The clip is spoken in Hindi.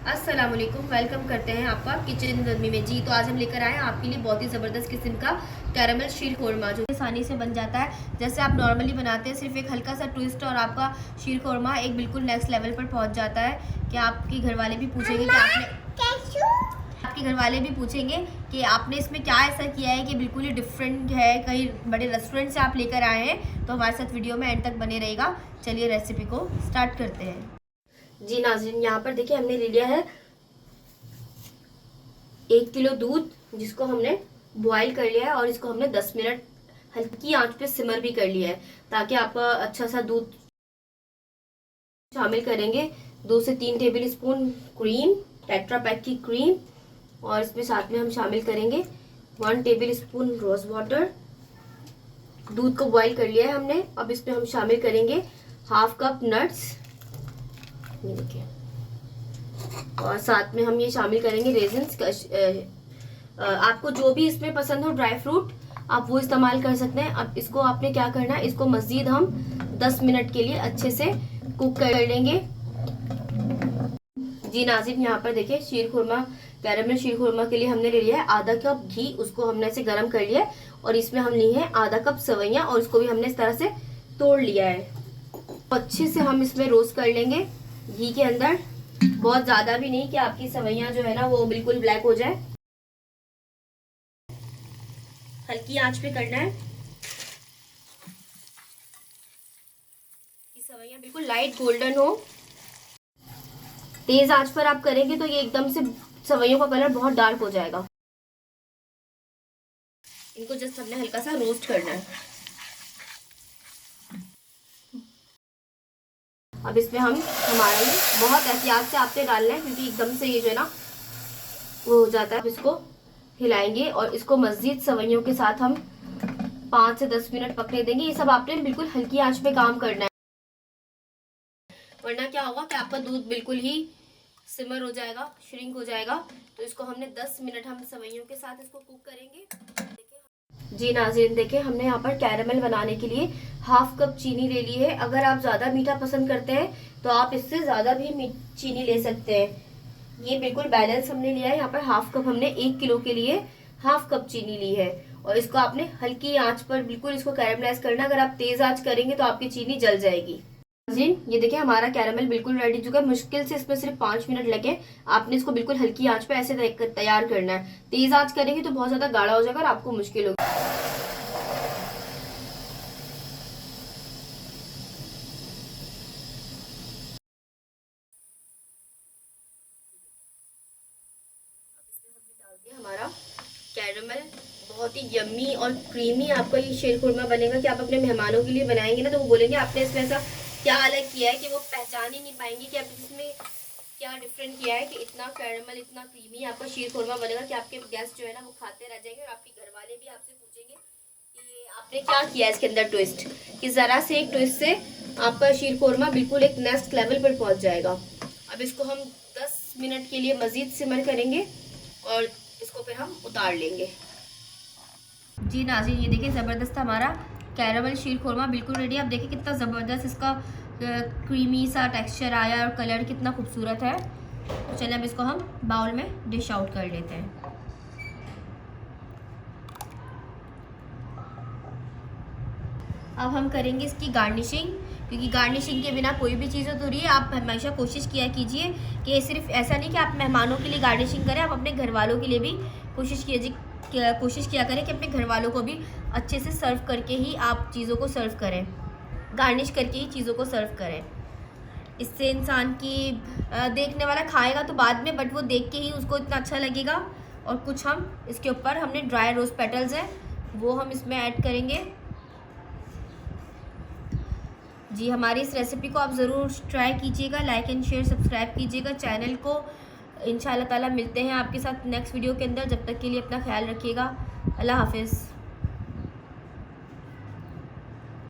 अस्सलाम वालेकुम, वेलकम करते हैं आपका किचन गर्मी में। जी तो आज हम लेकर आए हैं आपके लिए बहुत ही ज़बरदस्त किस्म का कैरमल शीर खोरमा, जो आसानी से बन जाता है जैसे आप नॉर्मली बनाते हैं। सिर्फ एक हल्का सा ट्विस्ट और आपका शीर खोरमा एक बिल्कुल नेक्स्ट लेवल पर पहुंच जाता है कि आपके घर वाले भी पूछेंगे कि आपने इसमें क्या ऐसा किया है कि बिल्कुल ही डिफरेंट है, कहीं बड़े रेस्टोरेंट से आप लेकर आए हैं। तो हमारे साथ वीडियो में एंड तक बने रहेगा। चलिए रेसिपी को स्टार्ट करते हैं। जी नाज़रीन, यहाँ पर देखिए हमने ले लिया है 1 किलो दूध, जिसको हमने बॉईल कर लिया है और इसको हमने 10 मिनट हल्की आंच पे सिमर भी कर लिया है, ताकि आपका अच्छा सा दूध शामिल करेंगे 2 से 3 table spoon cream, tetra pack की क्रीम, और इसमें साथ में हम शामिल करेंगे 1 टेबल स्पून रोज वाटर। दूध को बॉईल कर लिया है हमने। अब इसमें हम शामिल करेंगे हाफ कप नट्स, ये देखिए, और साथ में हम ये शामिल करेंगे रेजिन्स। आपको जो भी इसमें पसंद हो ड्राई फ्रूट, आप वो इस्तेमाल कर सकते हैं। अब इसको आपने क्या करना है, इसको मज़ीद हम 10 मिनट के लिए अच्छे से कुक कर लेंगे। जी नाज़रीन, यहाँ पर देखिए शीर खुरमा, कैरमल शीर खुरमा के लिए हमने ले लिया है आधा कप घी। उसको हमने ऐसे गर्म कर लिया है और इसमें हम लिए हैं आधा कप सवैयाँ, और इसको भी हमने इस तरह से तोड़ लिया है। अच्छे से हम इसमें रोस्ट कर लेंगे घी के अंदर, बहुत ज्यादा भी नहीं कि आपकी सवैयां जो है ना वो बिल्कुल ब्लैक हो जाए। हल्की आंच पे करना है कि सवैयां बिल्कुल लाइट गोल्डन हो। तेज आंच पर आप करेंगे तो ये एकदम से सवैयों का कलर बहुत डार्क हो जाएगा। इनको जस्ट हमने हल्का सा रोस्ट करना है। अब इसमें हम हमारा ये बहुत एहतियात से आपसे डालना है, क्योंकि एकदम से ये जो है ना वो हो जाता है। अब इसको हिलाएंगे और इसको मज़ीद सवैयों के साथ हम 5 से 10 मिनट पकने देंगे। ये सब आपने बिल्कुल हल्की आंच पे काम करना है, वरना क्या होगा कि आपका दूध बिल्कुल ही सिमर हो जाएगा, श्रिंक हो जाएगा। तो इसको हमने 10 मिनट हम सवैयों के साथ इसको कुक करेंगे। जी नाज़रीन, देखिए हमने यहाँ पर कैरमल बनाने के लिए हाफ कप चीनी ले ली है। अगर आप ज़्यादा मीठा पसंद करते हैं तो आप इससे ज़्यादा भी चीनी ले सकते हैं। ये बिल्कुल बैलेंस हमने लिया है। यहाँ पर हाफ कप हमने 1 किलो के लिए हाफ कप चीनी ली है, और इसको आपने हल्की आंच पर बिल्कुल इसको कैरमलाइज करना। अगर आप तेज आंच करेंगे तो आपकी चीनी जल जाएगी। जी ये देखिए हमारा कैरमल बिल्कुल रेडी चुका है। मुश्किल से इसमें सिर्फ 5 मिनट लगे। आपने इसको बिल्कुल हल्की आंच पे ऐसे तैयार करना है। तेज आंच करेंगे तो बहुत ज्यादा गाढ़ा हो जाएगा और आपको मुश्किल होगी। हमारा कैरमल बहुत ही यम्मी और क्रीमी आपका ये शीर खुरमा बनेगा कि आप अपने मेहमानों के लिए बनाएंगे ना तो वो बोलेंगे आपने इसमें ऐसा क्या अलग किया है, कि वो पहचान ही नहीं पाएंगे कि आप इसमें क्या डिफरेंट किया है, कि इतना कैरमल इतना क्रीमी आपका शीर खुरमा बनेगा कि आपके गेस्ट जो है ना वो खाते रह जाएंगे। और आपके घर वाले भी आपसे पूछेंगे कि आपने क्या किया है इसके अंदर ट्विस्ट, कि ज़रा से एक ट्विस्ट से आपका शीर खुरमा बिल्कुल एक नेक्स्ट लेवल पर पहुँच जाएगा। अब इसको हम 10 मिनट के लिए मज़ीद सिमर करेंगे और इसको फिर हम उतार लेंगे। जी नाज़रीन, ये देखिए ज़बरदस्त हमारा कैरमल शीर खुरमा बिल्कुल रेडी है। आप देखिए कितना ज़बरदस्त इसका क्रीमी सा टेक्सचर आया और कलर कितना खूबसूरत है। तो चलिए अब इसको हम बाउल में डिश आउट कर लेते हैं। अब हम करेंगे इसकी गार्निशिंग, क्योंकि गार्निशिंग के बिना कोई भी चीज़ अधूरी है। आप हमेशा कोशिश किया कीजिए कि सिर्फ ऐसा नहीं कि आप मेहमानों के लिए गार्निशिंग करें, आप अपने घर वालों के लिए भी कोशिश किया करें कि अपने घर वालों को भी अच्छे से सर्व करके ही आप चीज़ों को सर्व करें, गार्निश करके ही चीज़ों को सर्व करें। इससे इंसान की देखने वाला खाएगा तो बाद में, बट वो देख के ही उसको इतना अच्छा लगेगा। और कुछ हम इसके ऊपर हमने ड्राई रोज़ पेटल्स हैं वो हम इसमें ऐड करेंगे। जी हमारी इस रेसिपी को आप ज़रूर ट्राई कीजिएगा, लाइक एंड शेयर सब्सक्राइब कीजिएगा चैनल को। इंशाल्लाह ताला मिलते हैं आपके साथ नेक्स्ट वीडियो के अंदर। जब तक के लिए अपना ख्याल रखिएगा। अल्लाह हाफिज़।